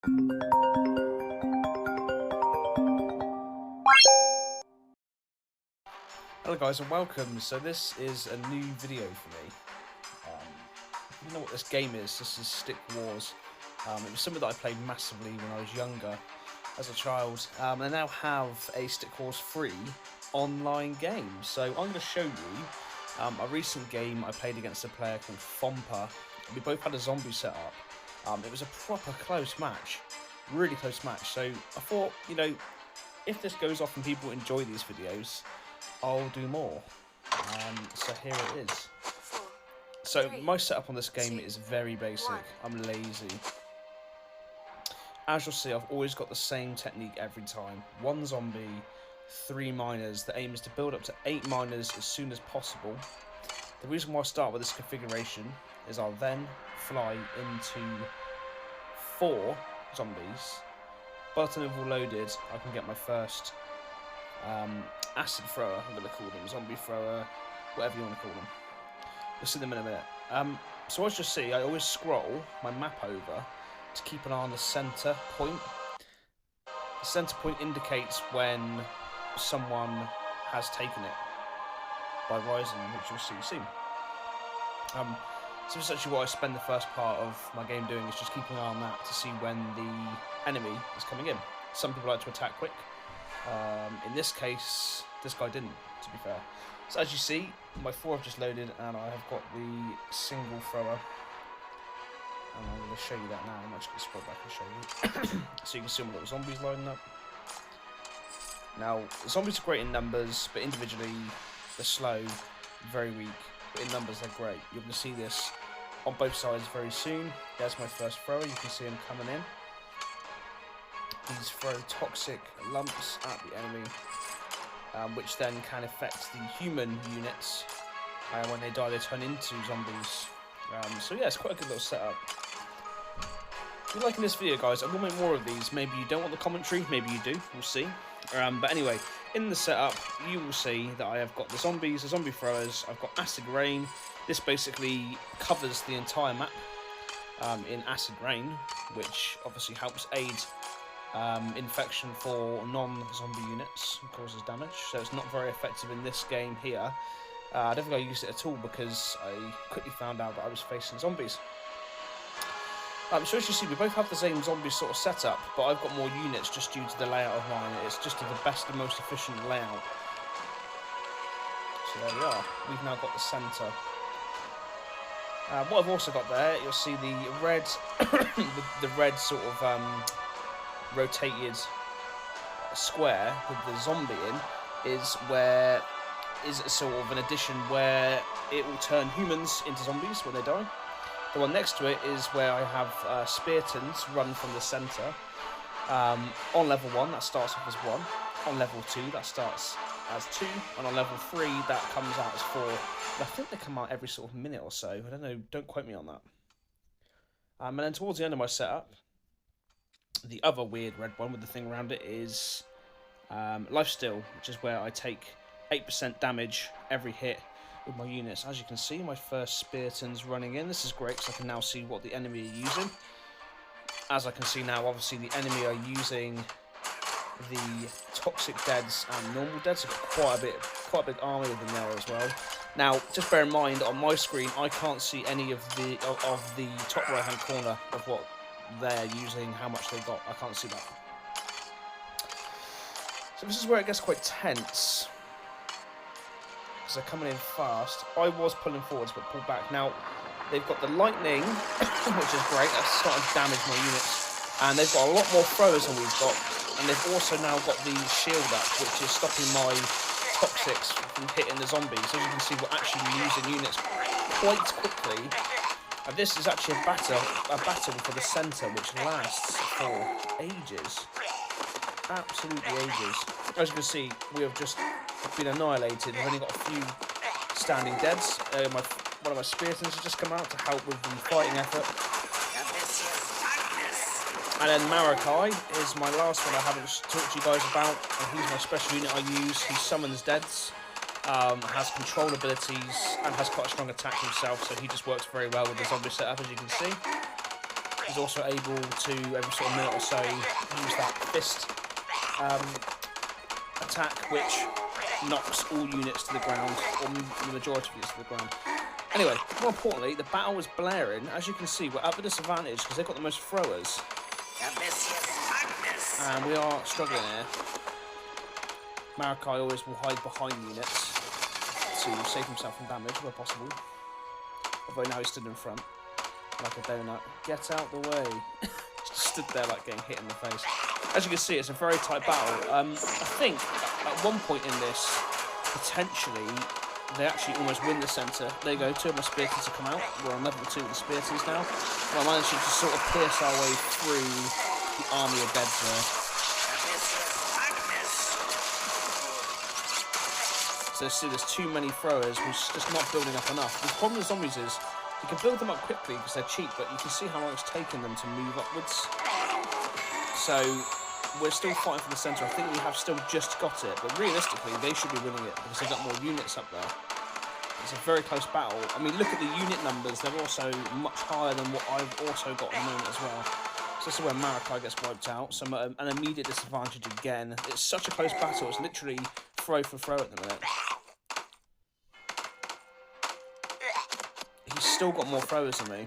Hello guys and welcome. So this is a new video for me. If you know what this game is, this is Stickwars. It was something that I played massively when I was younger as a child. I now have a Stickwars free online game. So I'm going to show you a recent game I played against a player called Fompa. We both had a zombie setup. It was a proper close match, really close match. So I thought, you know, if this goes off and people enjoy these videos, I'll do more. So here it is. So my setup on this game is very basic. I'm lazy. As you'll see, I've always got the same technique every time. 1 zombie, 3 miners. The aim is to build up to 8 miners as soon as possible. The reason why I start with this configuration is I'll then fly into 4 zombies. By the time they've all loaded, I can get my first acid thrower, I'm going to call them, zombie thrower, whatever you want to call them. We'll see them in a minute. So as you'll see, I always scroll my map over to keep an eye on the centre point. The centre point indicates when someone has taken it by rising, which you'll see soon. So essentially what I spend the first part of my game doing is just keeping an eye on that to see when the enemy is coming in. Some people like to attack quick. In this case, this guy didn't, to be fair. So as you see, my 4 have just loaded and I have got the single thrower. And I'm going to show you that now. I'm actually going to scroll back and show you. So you can see all the zombies lining up. Now, zombies are great in numbers, but individually they're slow, very weak. But in numbers they're great. You're going to see this on both sides very soon. There's my first thrower. You can see him coming in. These throw toxic lumps at the enemy, which then can affect the human units. When they die, they turn into zombies. So yeah, it's quite a good little setup. If you're liking this video, guys, I will make more of these. Maybe you don't want the commentary, maybe you do, we'll see. But anyway, in the setup, you will see that I have got the zombies, the zombie throwers, I've got acid rain. This basically covers the entire map in acid rain, which obviously helps aid infection for non-zombie units and causes damage, so it's not very effective in this game here. I don't think I used it at all because I quickly found out that I was facing zombies. So as you see, we both have the same zombie sort of setup, but I've got more units just due to the layout of mine. It's just the best and most efficient layout. So there we are. We've now got the centre. What I've also got there, you'll see the red, the red sort of rotated square with the zombie in is sort of an addition where it will turn humans into zombies when they die. The one next to it is where I have Speartons run from the centre. On level 1 that starts off as 1, on level 2 that starts as 2, and on level 3 that comes out as 4. I think they come out every sort of minute or so, I don't know, don't quote me on that. And then towards the end of my setup, the other weird red one with the thing around it is Lifesteal, which is where I take 8% damage every hit with my units. As you can see, my first Spearton's running in. This is great because I can now see what the enemy are using. As I can see now, obviously the enemy are using the toxic deads and normal deads. So quite a big army of them there as well. Now, just bear in mind, on my screen, I can't see any of the top right-hand corner of what they're using, how much they got. I can't see that. So this is where it gets quite tense, because they're coming in fast. I was pulling forwards but pulled back. Now they've got the lightning, which is great. That's starting to damage my units, and they've got a lot more throwers than we've got, and they've also now got the shield up, which is stopping my toxics from hitting the zombies. As you can see, we're actually losing units quite quickly. And this is actually a battle for the centre, which lasts for ages. Absolutely ages. As you can see, we have just been annihilated. We've only got a few standing deads. One of my Speartons has just come out to help with the fighting effort. And then Marakai is my last one I haven't talked to you guys about. And he's my special unit I use. He summons deads. Has control abilities and has quite a strong attack himself, so he just works very well with the zombie setup, as you can see. He's also able to, every sort of minute or so, use that fist attack, which knocks all units to the ground, or the majority of units to the ground. Anyway, more importantly, the battle is blaring. As you can see, we're at the disadvantage because they've got the most throwers. And we are struggling here. Marikai always will hide behind units to save himself from damage where possible. Although now he's stood in front, like a donut. Get out the way. Just stood there like getting hit in the face. As you can see, it's a very tight battle. I think at one point in this, potentially, they actually almost win the centre. There you go, 2 of my Speartons have come out. We're on level 2 with the Speartons now. We're managing to sort of pierce our way through the army of beds there. So see, there's too many throwers, we're just not building up enough. The problem with zombies is, you can build them up quickly because they're cheap, but you can see how long it's taken them to move upwards. So, we're still fighting for the centre. I think we have still just got it, but realistically, they should be winning it because they've got more units up there. It's a very close battle. I mean, look at the unit numbers. They're also much higher than what I've also got at the moment as well. So this is where Marikai gets wiped out. So an immediate disadvantage again. It's such a close battle. It's literally throw for throw at the minute. He's still got more throwers than me.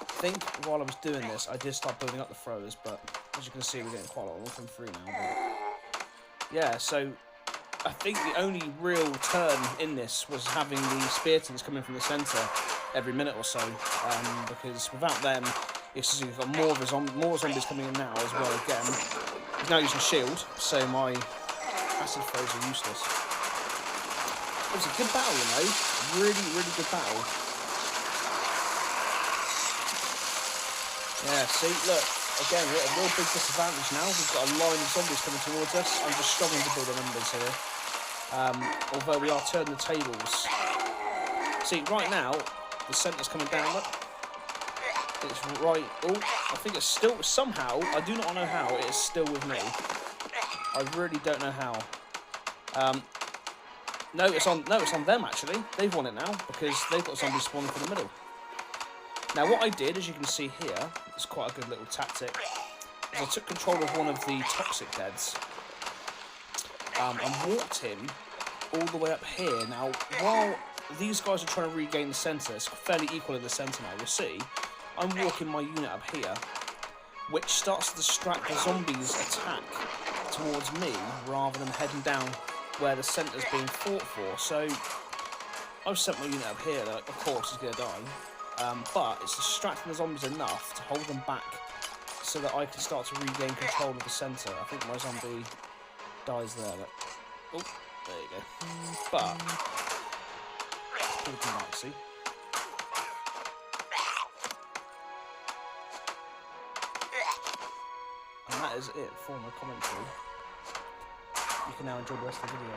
I think while I was doing this, I did start building up the throwers, but as you can see, we're getting quite a lot. We're from 3 now. But yeah, so I think the only real turn in this was having the Speartons coming from the centre every minute or so, because without them, it's just, you've got more zombies coming in now as well. Again, he's now using shield, so my acid throws are useless. It was a good battle, you know, really, really good battle. Yeah, see, look, again, we're at a real big disadvantage now. We've got a line of zombies coming towards us. I'm just struggling to build the numbers here. Although we are turning the tables. See, right now, the centre's coming down, look. It's right, oh, I think it's still, somehow, I do not know how, it is still with me. I really don't know how. No, it's on them, actually. They've won it now, because they've got zombies spawning from the middle. Now, what I did, as you can see here, it's quite a good little tactic, is I took control of one of the toxic beds and walked him all the way up here. Now, while these guys are trying to regain the centre, it's fairly equal in the centre now, you'll see, I'm walking my unit up here, which starts to distract the zombies' attack towards me, rather than heading down where the centre's being fought for. So, I've sent my unit up here, that of course is going to die. But it's distracting the zombies enough to hold them back so that I can start to regain control of the centre. I think my zombie dies there. But, oh, there you go. But, pull them back, see? And that is it for my commentary. You can now enjoy the rest of the video.